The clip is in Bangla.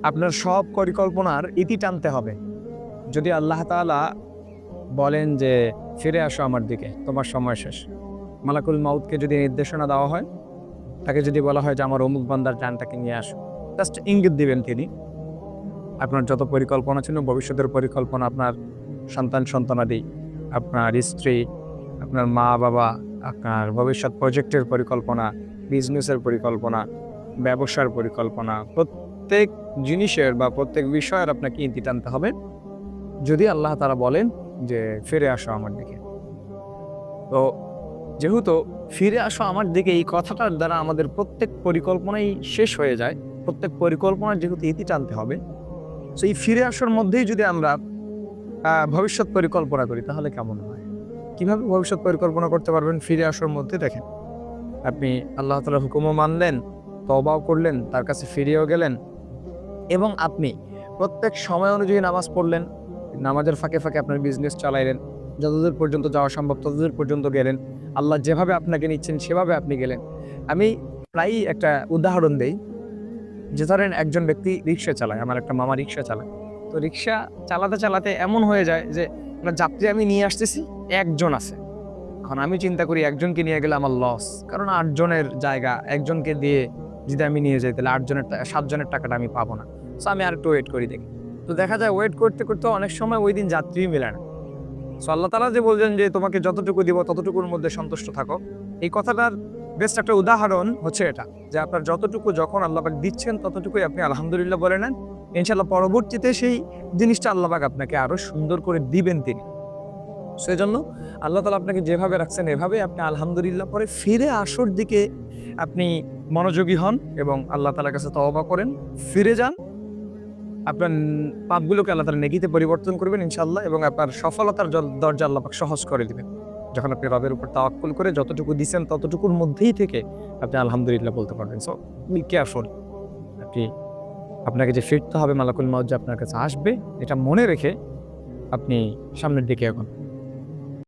আপনার সব পরিকল্পনার ইতি টানতে হবে। যদি আল্লাহ তাআলা বলেন যে ফিরে আসো আমার দিকে, তোমার সময় শেষ। মালাকুল মাউতকে যদি নির্দেশনা দেওয়া হয়, তাকে যদি বলা হয় যে আমার অমুক বান্দার জানটাকে নিয়ে আসো, জাস্ট ইঙ্গিত দিবেন তিনি। আপনার যত পরিকল্পনা ছিল, ভবিষ্যতের পরিকল্পনা, আপনার সন্তানাদি, আপনার স্ত্রী, আপনার মা-বাবা, আপনার ভবিষ্যৎ প্রজেক্টের পরিকল্পনা, বিজনেসের পরিকল্পনা, ব্যবসার পরিকল্পনা, প্রত্যেক জিনিসের বা প্রত্যেক বিষয়ের আপনাকে ইতি টানতে হবে। যদি আল্লাহ তাআলা বলেন যে ফিরে আসো আমার দিকে। তো যেহেতু ফিরে আসো আমার দিকে এই কথাটার দ্বারা আমাদের প্রত্যেক পরিকল্পনাই শেষ হয়ে যায়, প্রত্যেক পরিকল্পনার যেহেতু ইতি টানতে হবে, সো এই ফিরে আসার মধ্যেই যদি আমরা ভবিষ্যৎ পরিকল্পনা করি তাহলে কেমন হয়? কিভাবে ভবিষ্যৎ পরিকল্পনা করতে পারবেন ফিরে আসার মধ্যে? দেখেন, আপনি আল্লাহ তাআলার হুকুমও মানলেন, তওবাও করলেন, তার কাছে ফিরেও গেলেন এবং আপনি প্রত্যেক সময় অনুযায়ী নামাজ পড়লেন। নামাজের ফাঁকে, ফাঁকে আপনার বিজনেস চালাইলেন। যতদূর পর্যন্ত যাওয়া সম্ভব ততদূর পর্যন্ত গেলেন। আল্লাহ যেভাবে আপনাকে নিচ্ছেন সেভাবে আপনি গেলেন। আমি প্রায়ই একটা উদাহরণ দেই যে ধরেন একজন ব্যক্তি রিক্সা চালায়, আমার একটা মামা রিক্সা চালায়। তো রিক্সা চালাতে, চালাতে এমন হয়ে যায় যে যাত্রী আমি নিয়ে আসতেছি, একজন আছে। এখন আমি চিন্তা করি একজনকে নিয়ে গেলে আমার লস। কারণ ৮ জনের জায়গা, একজনকে দিয়ে যদি আমি নিয়ে যাই তাহলে ৭ জনের টাকাটা আমি পাবো না। সো আমি আরেকটু ওয়েট করি দেখি। তো দেখা যায় ওয়েট করতে, করতে অনেক সময় ওইদিন যাত্রীই মেলে না। সো আল্লাহ তাআলা যে বলছেন যে তোমাকে যতটুকু দিব ততটুকুর মধ্যে সন্তুষ্ট থাকো। এই কথাটার বেস্ট একটা উদাহরণ হচ্ছে এটা, যে আপনার যতটুকু যখন আল্লাহ পাক দিচ্ছেন ততটুকুই আপনি আলহামদুলিল্লাহ বলে নেন। ইনশাআল্লাহ পরবর্তীতে সেই জিনিসটা আল্লাহ পাক আপনাকে আরো সুন্দর করে দিবেন তিনি। সেজন্য আল্লাহ তাআলা আপনাকে যেভাবে রাখছেন এভাবেই আপনি আলহামদুলিল্লাহ পরে ফিরে আসর দিকে আপনি মনোযোগী হন এবং আল্লাহ তাআলার কাছে তওবা করেন। ফিরে যান। আপনার পাপগুলোকে আল্লাহ তাআলা নেকিতে পরিবর্তন করবেন ইনশাআল্লাহ এবং আপনার সফলতার দরজা আল্লাহ পাক সহজ করে দিবেন। যখন আপনি রবের উপর তাওয়াক্কুল করে যতটুকু দিছেন ততটুকুর মধ্যেই থেকে আপনি আলহামদুলিল্লাহ বলতে পারবেন। So be careful. আপনি আপনাকে যে ফিরতে হবে, মালাকুল মউত যে আপনার কাছে আসবে, এটা মনে রেখে আপনি সামনের দিকে এগোন।